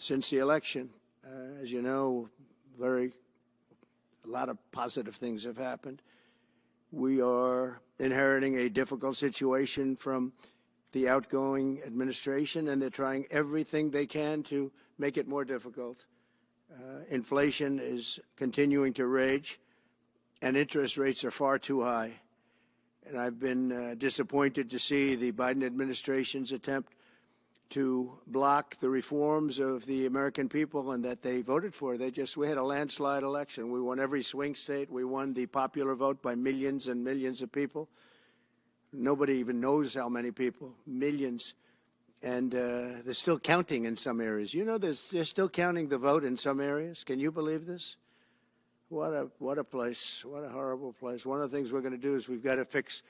since the election. As you know, a lot of positive things have happened. We are inheriting a difficult situation from the outgoing administration, and they're trying everything they can to make it more difficult. Inflation is continuing to rage, and interest rates are far too high. And I've been disappointed to see the Biden administration's attempt to block the reforms of the American people and that they voted for. We had a landslide election. We won every swing state. We won the popular vote by millions and millions of people. Nobody even knows how many people, millions. And they're still counting in some areas. You know, they're still counting the vote in some areas. Can you believe this? What a place. What a horrible place. One of the things we're going to do is we've got to fix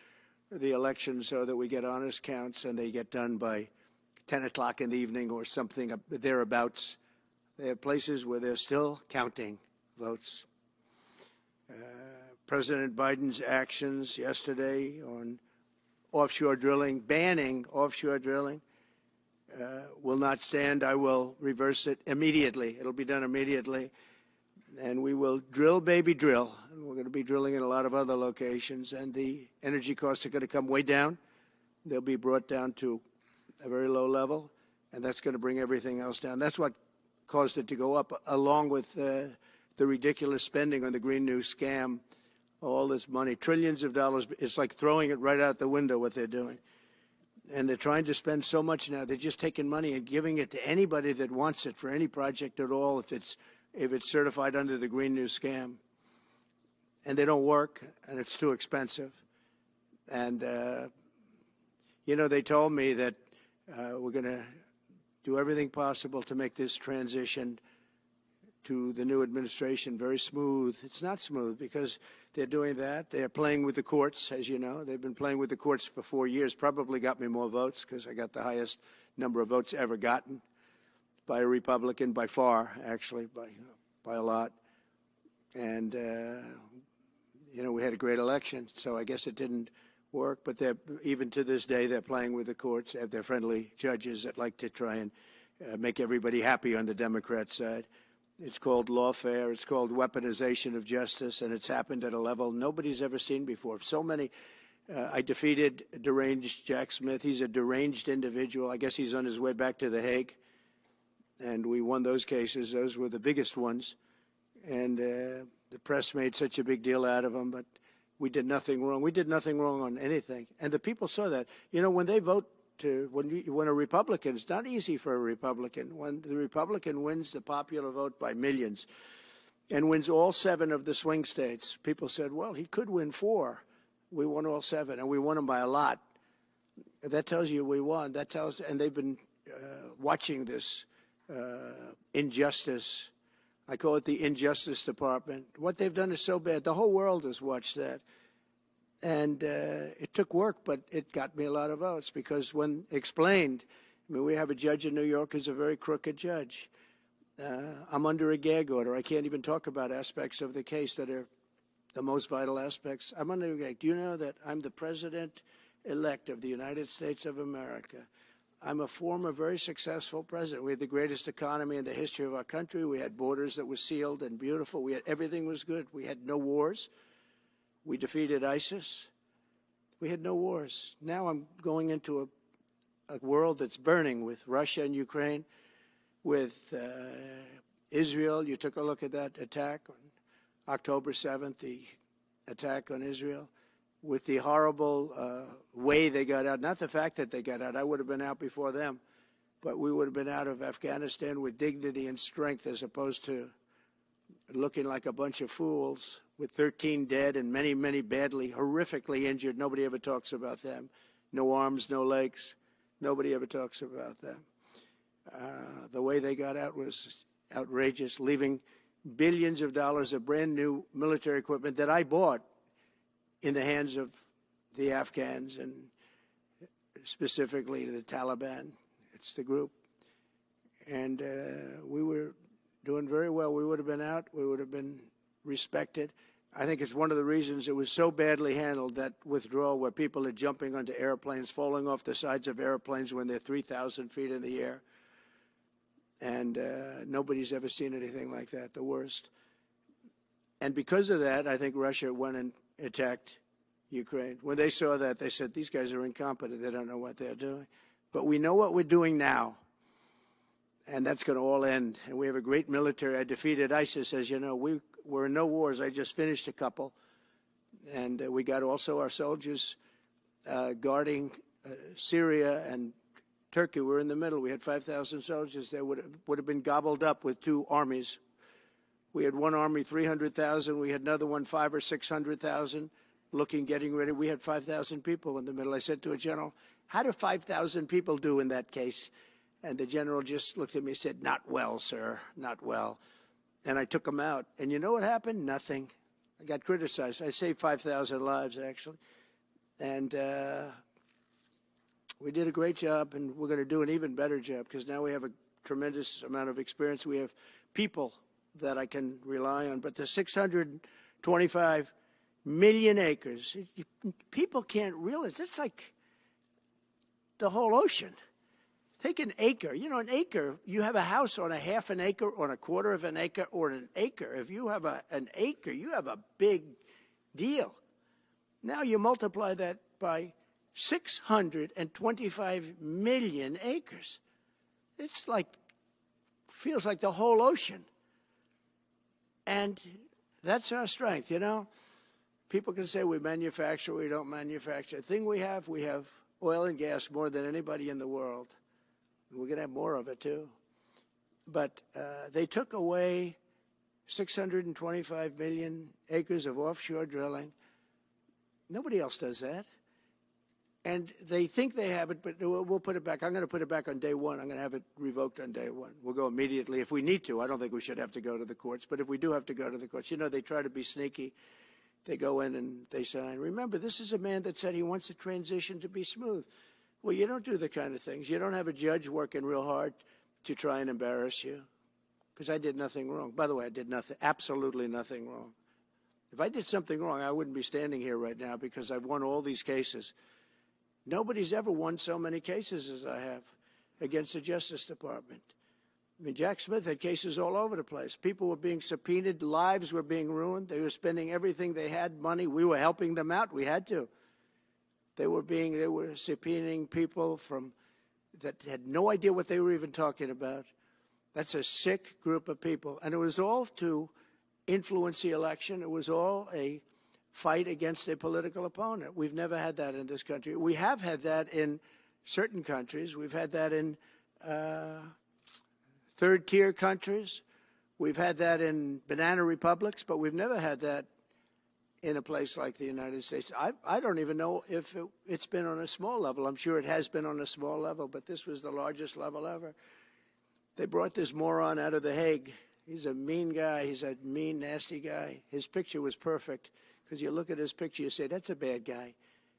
the election so that we get honest counts and they get done by 10 o'clock in the evening or something thereabouts. There are places where they're still counting votes. President Biden's actions yesterday on offshore drilling, banning offshore drilling, will not stand. I will reverse it immediately. It'll be done immediately. And we will drill, baby, drill. And we're going to be drilling in a lot of other locations. And the energy costs are going to come way down. They'll be brought down to a very low level. And that's going to bring everything else down. That's what caused it to go up, along with the ridiculous spending on the Green New scam. All this money, trillions of dollars. It's like throwing it right out the window, what they're doing. And they're trying to spend so much now. They're just taking money and giving it to anybody that wants it for any project at all, if it's certified under the Green New scam. And they don't work, and it's too expensive. And, you know, they told me that we're going to do everything possible to make this transition to the new administration very smooth. It's not smooth because they're doing that. They're playing with the courts, as you know. They've been playing with the courts for 4 years, probably got me more votes because I got the highest number of votes ever gotten by a Republican, by far, actually, by a lot. And, you know, we had a great election, so I guess it didn't work. But even to this day, they're playing with the courts. They have their friendly judges that like to try and make everybody happy on the Democrat side. It's called lawfare. It's called weaponization of justice, and it's happened at a level nobody's ever seen before. So many. I defeated deranged Jack Smith. He's a deranged individual. I guess he's on his way back to The Hague. And we won those cases. Those were the biggest ones. And the press made such a big deal out of them, but we did nothing wrong. We did nothing wrong on anything. And the people saw that. You know, when they vote, when a Republican, it's not easy for a Republican. When the Republican wins the popular vote by millions and wins all 7 of the swing states, people said, well, he could win 4. We won all 7, and we won them by a lot. That tells you we won. And they've been watching this injustice. I call it the Injustice Department. What they've done is so bad. The whole world has watched that. And it took work, but it got me a lot of votes because when explained, I mean, we have a judge in New York who's a very crooked judge. I'm under a gag order. I can't even talk about aspects of the case that are the most vital aspects. I'm under a gag. Do you know that I'm the president-elect of the United States of America? I'm a former very successful president. We had the greatest economy in the history of our country. We had borders that were sealed and beautiful. Everything was good. We had no wars. We defeated ISIS. We had no wars. Now I'm going into a world that's burning with Russia and Ukraine, with Israel. You took a look at that attack on October 7th, the attack on Israel, with the horrible way they got out. Not the fact that they got out. I would have been out before them. But we would have been out of Afghanistan with dignity and strength as opposed to looking like a bunch of fools with 13 dead and many, many badly, horrifically injured. Nobody ever talks about them. No arms, no legs. Nobody ever talks about them. The way they got out was outrageous, leaving billions of dollars of brand new military equipment that I bought in the hands of the Afghans and specifically the Taliban. It's the group. And we were doing very well. We would have been out. We would have been respected. I think it's one of the reasons it was so badly handled, that withdrawal where people are jumping onto airplanes, falling off the sides of airplanes when they're 3,000 feet in the air. And nobody's ever seen anything like that, the worst. And because of that, I think Russia went and attacked Ukraine. When they saw that, they said, these guys are incompetent. They don't know what they're doing. But we know what we're doing now. And that's going to all end. And we have a great military. I defeated ISIS, as you know. We're in no wars. I just finished a couple. And we got also our soldiers guarding Syria and Turkey. We're in the middle. We had 5,000 soldiers. They would have been gobbled up with two armies. We had one army, 300,000. We had another one, 500,000 or 600,000, getting ready. We had 5,000 people in the middle. I said to a general, how do 5,000 people do in that case? And the general just looked at me and said, not well, sir, not well. And I took them out. And you know what happened? Nothing. I got criticized. I saved 5,000 lives, actually. And we did a great job, and we're going to do an even better job because now we have a tremendous amount of experience. We have people that I can rely on. But the 625 million acres, people can't realize. That's like the whole ocean. Take an acre. You know, an acre, you have a house on a half an acre, on a quarter of an acre, or an acre. If you have an acre, you have a big deal. Now you multiply that by 625 million acres. It's like, feels like the whole ocean. And that's our strength, you know. People can say we manufacture, we don't manufacture. The thing we have oil and gas more than anybody in the world. We're going to have more of it, too. But they took away 625 million acres of offshore drilling. Nobody else does that. And they think they have it, but we'll put it back. I'm going to put it back on day one. I'm going to have it revoked on day one. We'll go immediately if we need to. I don't think we should have to go to the courts. But if we do have to go to the courts, you know, they try to be sneaky. They go in and they sign. Remember, this is a man that said he wants the transition to be smooth. Well, you don't do the kind of things. You don't have a judge working real hard to try and embarrass you. Because I did nothing wrong. By the way, I did nothing, absolutely nothing wrong. If I did something wrong, I wouldn't be standing here right now because I've won all these cases. Nobody's ever won so many cases as I have against the Justice Department. I mean, Jack Smith had cases all over the place. People were being subpoenaed. Lives were being ruined. They were spending everything they had, money. We were helping them out. We had to. They were subpoenaing people that had no idea what they were even talking about. That's a sick group of people. And it was all to influence the election. It was all a fight against a political opponent. We've never had that in this country. We have had that in certain countries. We've had that in third-tier countries. We've had that in banana republics, but we've never had that in a place like the United States. I don't even know if it's been on a small level. I'm sure it has been on a small level, but this was the largest level ever. They brought this moron out of The Hague. He's a mean guy. He's a mean, nasty guy. His picture was perfect because you look at his picture, you say, that's a bad guy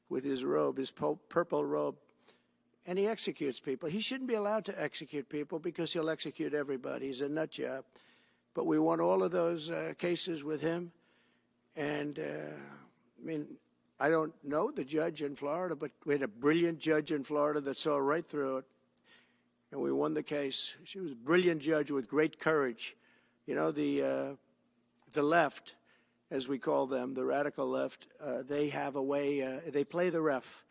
with his robe, his purple robe. And he executes people. He shouldn't be allowed to execute people because he'll execute everybody. He's a nut job. But we won all of those cases with him. And, I mean, I don't know the judge in Florida, but we had a brilliant judge in Florida that saw right through it. And we won the case. She was a brilliant judge with great courage. You know, the left, as we call them, the radical left, they have a way, they play the ref,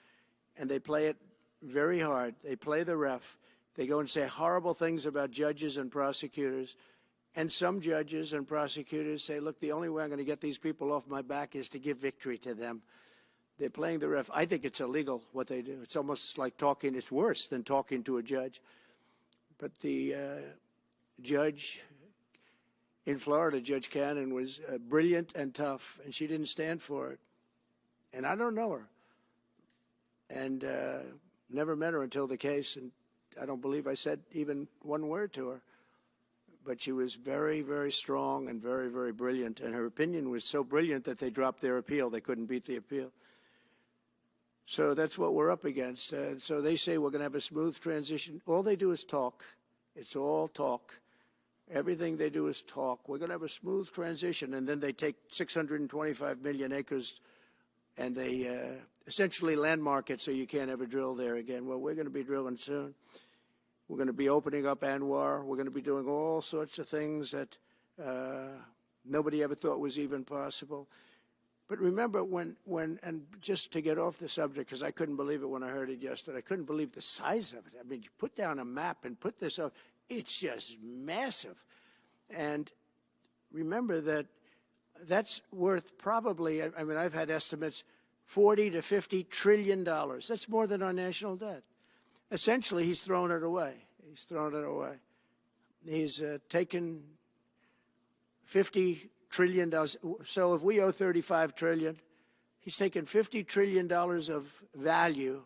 and they play it very hard. They play the ref. They go and say horrible things about judges and prosecutors. And some judges and prosecutors say, look, the only way I'm going to get these people off my back is to give victory to them. They're playing the ref. I think it's illegal what they do. It's almost like talking. It's worse than talking to a judge. But the judge in Florida, Judge Cannon, was brilliant and tough, and she didn't stand for it. And I don't know her. And never met her until the case, and I don't believe I said even one word to her. But she was very, very strong and very, very brilliant. And her opinion was so brilliant that they dropped their appeal. They couldn't beat the appeal. So that's what we're up against. So they say we're going to have a smooth transition. All they do is talk. It's all talk. Everything they do is talk. We're going to have a smooth transition. And then they take 625 million acres and they essentially landmark it so you can't ever drill there again. Well, we're going to be drilling soon. We're going to be opening up Anwar. We're going to be doing all sorts of things that nobody ever thought was even possible. But remember and just to get off the subject, because I couldn't believe it when I heard it yesterday. I couldn't believe the size of it. I mean, you put down a map and put this up. It's just massive. And remember that that's worth probably, I mean, I've had estimates, $40 to $50 trillion. That's more than our national debt. Essentially, he's thrown it away. He's thrown it away. He's taken $50 trillion. So if we owe $35 trillion, he's taken $50 trillion of value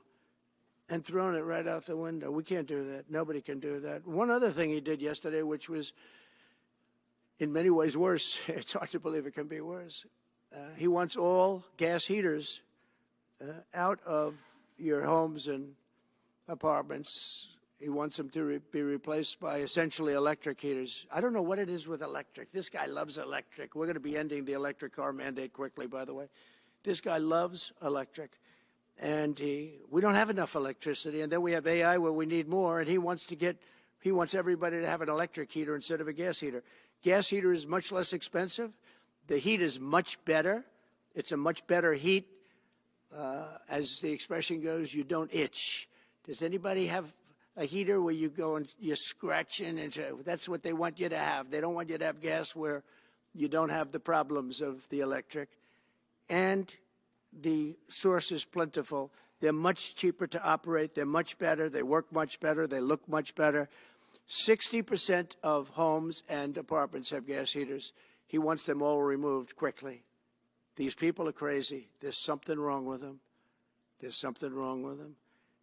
and thrown it right out the window. We can't do that. Nobody can do that. One other thing he did yesterday, which was in many ways worse. It's hard to believe it can be worse. He wants all gas heaters out of your homes and apartments. He wants them to be replaced by essentially electric heaters. I don't know what it is with electric. This guy loves electric. We're going to be ending the electric car mandate quickly, by the way. This guy loves electric. And we don't have enough electricity. And then we have AI where we need more. And he wants everybody to have an electric heater instead of a gas heater. Gas heater is much less expensive. The heat is much better. It's a much better heat. As the expression goes, you don't itch. Does anybody have a heater where you go and you're scratching? And that's what they want you to have. They don't want you to have gas where you don't have the problems of the electric. And the source is plentiful. They're much cheaper to operate. They're much better. They work much better. They look much better. 60% of homes and apartments have gas heaters. He wants them all removed quickly. These people are crazy. There's something wrong with them. There's something wrong with them.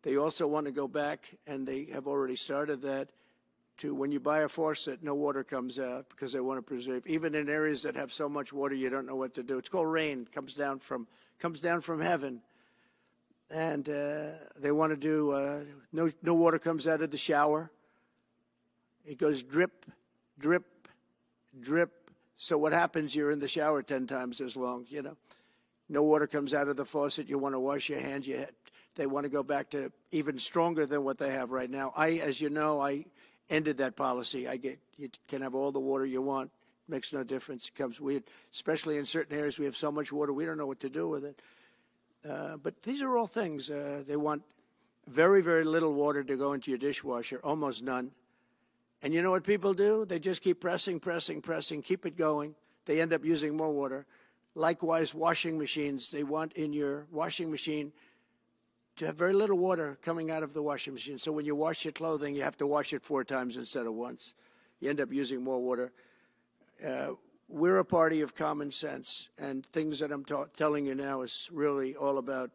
They also want to go back, and they have already started that, to when you buy a faucet, no water comes out because they want to preserve. Even in areas that have so much water, you don't know what to do. It's called rain. It comes down from heaven. And they want to do, no water comes out of the shower. It goes drip, drip, drip. So what happens? You're in the shower 10 times as long, you know. No water comes out of the faucet. You want to wash your hands. They want to go back to even stronger than what they have right now. As you know, I ended that policy. You can have all the water you want. Makes no difference. It comes weird, especially in certain areas. We have so much water, we don't know what to do with it. But these are all things. They want very, very little water to go into your dishwasher, almost none. And you know what people do? They just keep pressing, keep it going. They end up using more water. Likewise, washing machines. They want in your washing machine to have very little water coming out of the washing machine. So when you wash your clothing, you have to wash it 4 times instead of once. You end up using more water. We're a party of common sense, and things that I'm telling you now is really all about